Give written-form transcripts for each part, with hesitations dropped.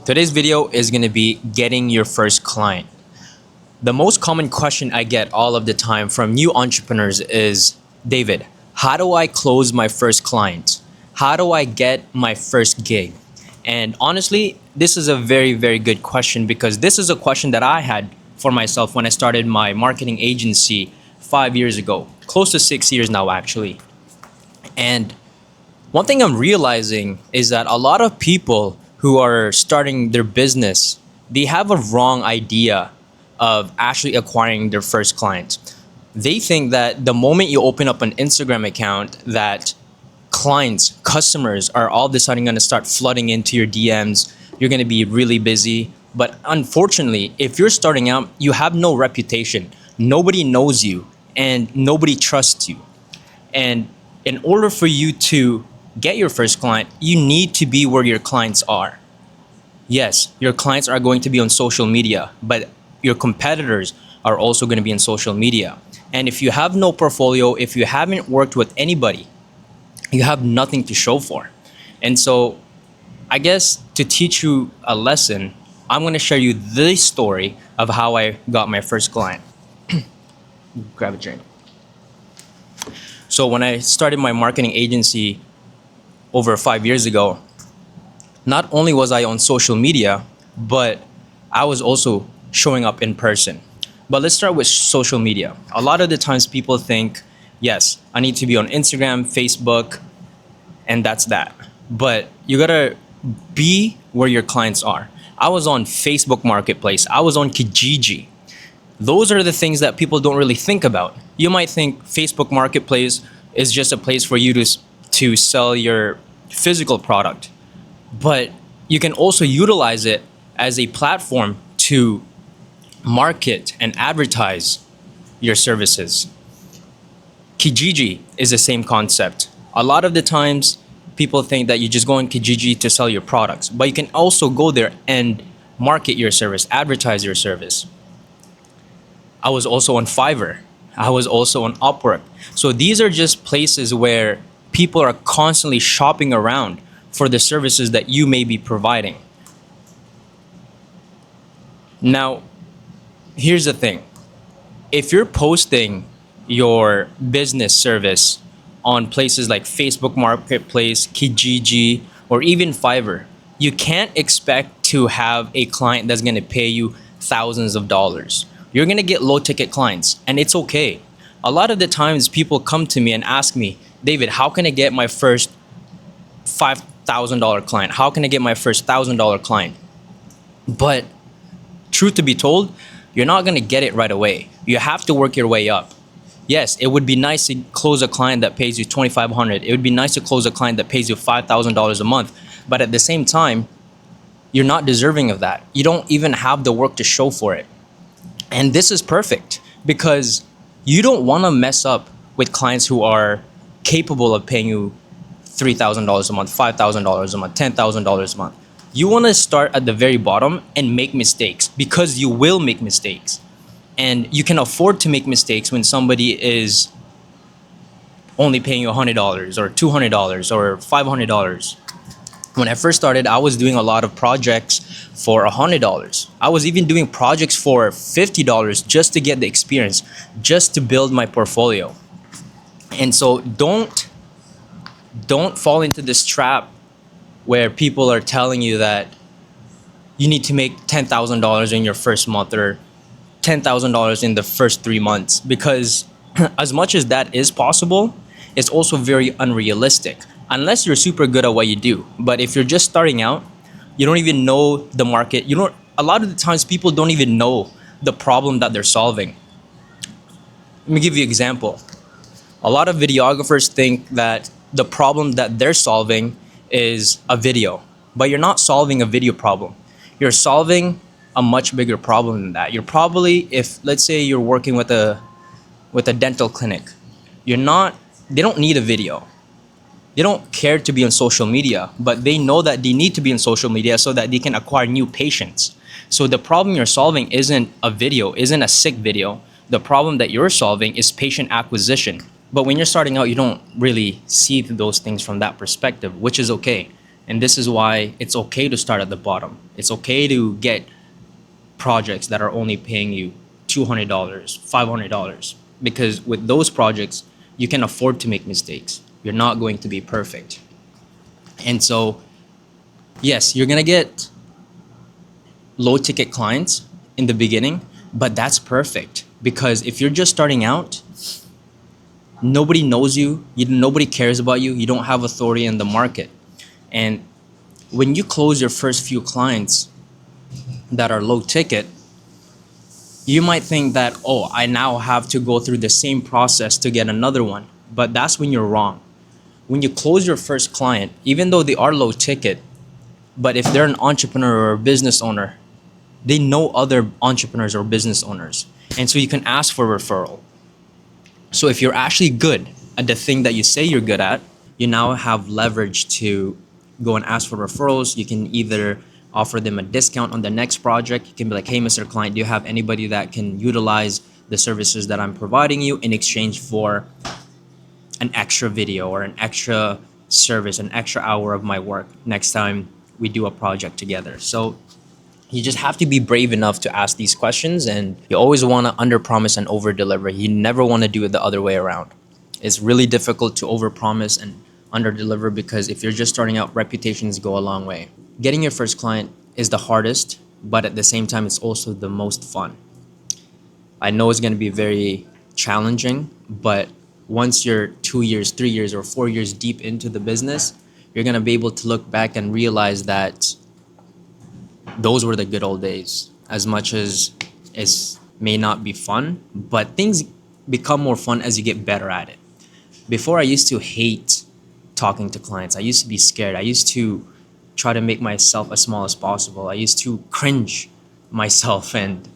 Today's video is going to be getting your first client. The most common question I get all of the time from new entrepreneurs is, David, how do I close my first client? How do I get my first gig? And honestly, this is a very, very good question because this is a question that I had for myself when I started my marketing agency 5 years ago, close to 6 years now, actually. And one thing I'm realizing is that a lot of people who are starting their business, they have a wrong idea of actually acquiring their first client. They think that the moment you open up an Instagram account that clients, customers are all of a sudden going to start flooding into your DMs. You're going to be really busy. But unfortunately, if you're starting out, you have no reputation. Nobody knows you and nobody trusts you. And in order for you to get your first client, you need to be where your clients are. Yes, your clients are going to be on social media, but your competitors are also going to be on social media. And if you have no portfolio, if you haven't worked with anybody, you have nothing to show for. And so, I guess to teach you a lesson, I'm going to share you this story of how I got my first client. Grab a drink. So when I started my marketing agency over 5 years ago, not only was I on social media, but I was also showing up in person. But let's start with social media. A lot of the times people think, yes, I need to be on Instagram, Facebook, and that's that. But you gotta be where your clients are. I was on Facebook Marketplace, I was on Kijiji. Those are the things that people don't really think about. You might think Facebook Marketplace is just a place for you to sell your physical product, but you can also utilize it as a platform to market and advertise your services. Kijiji is the same concept. A lot of the times people think that you just go on Kijiji to sell your products, but you can also go there and market your service, advertise your service. I was also on Fiverr. I was also on Upwork. So these are just places where people are constantly shopping around for the services that you may be providing. Now, here's the thing. If you're posting your business service on places like Facebook Marketplace, Kijiji, or even Fiverr, you can't expect to have a client that's going to pay you thousands of dollars. You're going to get low ticket clients, and it's okay. A lot of the times people come to me and ask me, David, how can I get my first $5,000 client? How can I get my first $1,000 client? But truth to be told, you're not going to get it right away. You have to work your way up. Yes, it would be nice to close a client that pays you $2,500. It would be nice to close a client that pays you $5,000 a month. But at the same time, you're not deserving of that. You don't even have the work to show for it. And this is perfect because you don't want to mess up with clients who are capable of paying you $3,000 a month, $5,000 a month, $10,000 a month. You want to start at the very bottom and make mistakes because you will make mistakes. And you can afford to make mistakes when somebody is only paying you $100 or $200 or $500. When I first started, I was doing a lot of projects for $100. I was even doing projects for $50 just to get the experience, just to build my portfolio. And so don't fall into this trap where people are telling you that you need to make $10,000 in your first month or $10,000 in the first 3 months, because as much as that is possible, it's also very unrealistic unless you're super good at what you do. But if you're just starting out, you don't even know the market. A lot of the times people don't even know the problem that they're solving. Let me give you an example. A lot of videographers think that the problem that they're solving is a video, but you're not solving a video problem. You're solving a much bigger problem than that. You're probably, if let's say you're working with a dental clinic, they don't need a video. They don't care to be on social media, but they know that they need to be on social media so that they can acquire new patients. So the problem you're solving isn't a video, isn't a sick video. The problem that you're solving is patient acquisition. But when you're starting out, you don't really see those things from that perspective, which is okay. And this is why it's okay to start at the bottom. It's okay to get projects that are only paying you $200, $500, because with those projects, you can afford to make mistakes. You're not going to be perfect. And so, yes, you're going to get low ticket clients in the beginning, but that's perfect because if you're just starting out, nobody knows you, nobody cares about you, you don't have authority in the market. And when you close your first few clients that are low ticket, you might think that, oh, I now have to go through the same process to get another one. But that's when you're wrong. When you close your first client, even though they are low ticket, but if they're an entrepreneur or a business owner, they know other entrepreneurs or business owners. And so you can ask for referral. So if you're actually good at the thing that you say you're good at, you now have leverage to go and ask for referrals. You can either offer them a discount on the next project. You can be like, hey, Mr. Client, do you have anybody that can utilize the services that I'm providing you in exchange for an extra video or an extra service, an extra hour of my work next time we do a project together? So you just have to be brave enough to ask these questions, and you always want to under promise and over deliver. You never want to do it the other way around. It's really difficult to over promise and under deliver because if you're just starting out, reputations go a long way. Getting your first client is the hardest, but at the same time, it's also the most fun. I know it's going to be very challenging, but once you're 2 years, 3 years, or 4 years deep into the business, you're going to be able to look back and realize that those were the good old days. As much as it may not be fun, but things become more fun as you get better at it. Before, I used to hate talking to clients. I used to be scared. I used to try to make myself as small as possible. I used to cringe myself and,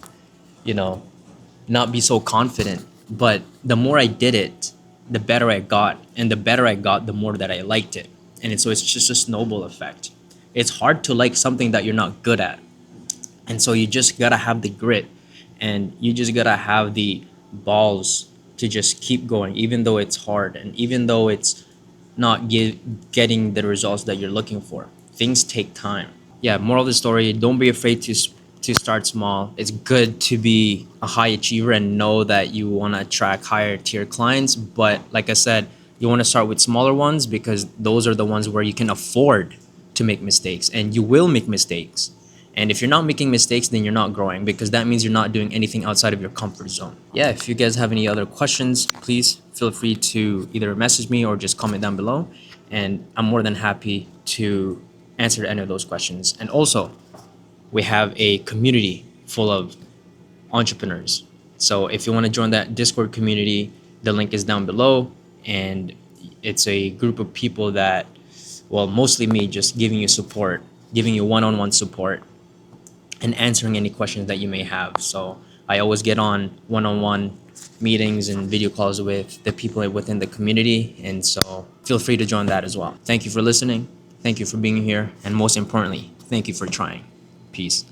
not be so confident. But the more I did it, the better I got. And the better I got, the more that I liked it. And so it's just a snowball effect. It's hard to like something that you're not good at. And so you just gotta have the grit and you just gotta have the balls to just keep going, even though it's hard and even though it's not getting the results that you're looking for. Things take time. Yeah, moral of the story, don't be afraid to start small. It's good to be a high achiever and know that you want to attract higher tier clients. But like I said, you want to start with smaller ones because those are the ones where you can afford to make mistakes, and you will make mistakes. And if you're not making mistakes, then you're not growing because that means you're not doing anything outside of your comfort zone. Yeah, if you guys have any other questions, please feel free to either message me or just comment down below. And I'm more than happy to answer any of those questions. And also, we have a community full of entrepreneurs. So if you want to join that Discord community, the link is down below. And it's a group of people that, well, mostly me, just giving you support, giving you one-on-one support and answering any questions that you may have. So I always get on one-on-one meetings and video calls with the people within the community. And so feel free to join that as well. Thank you for listening. Thank you for being here. And most importantly, thank you for trying. Peace.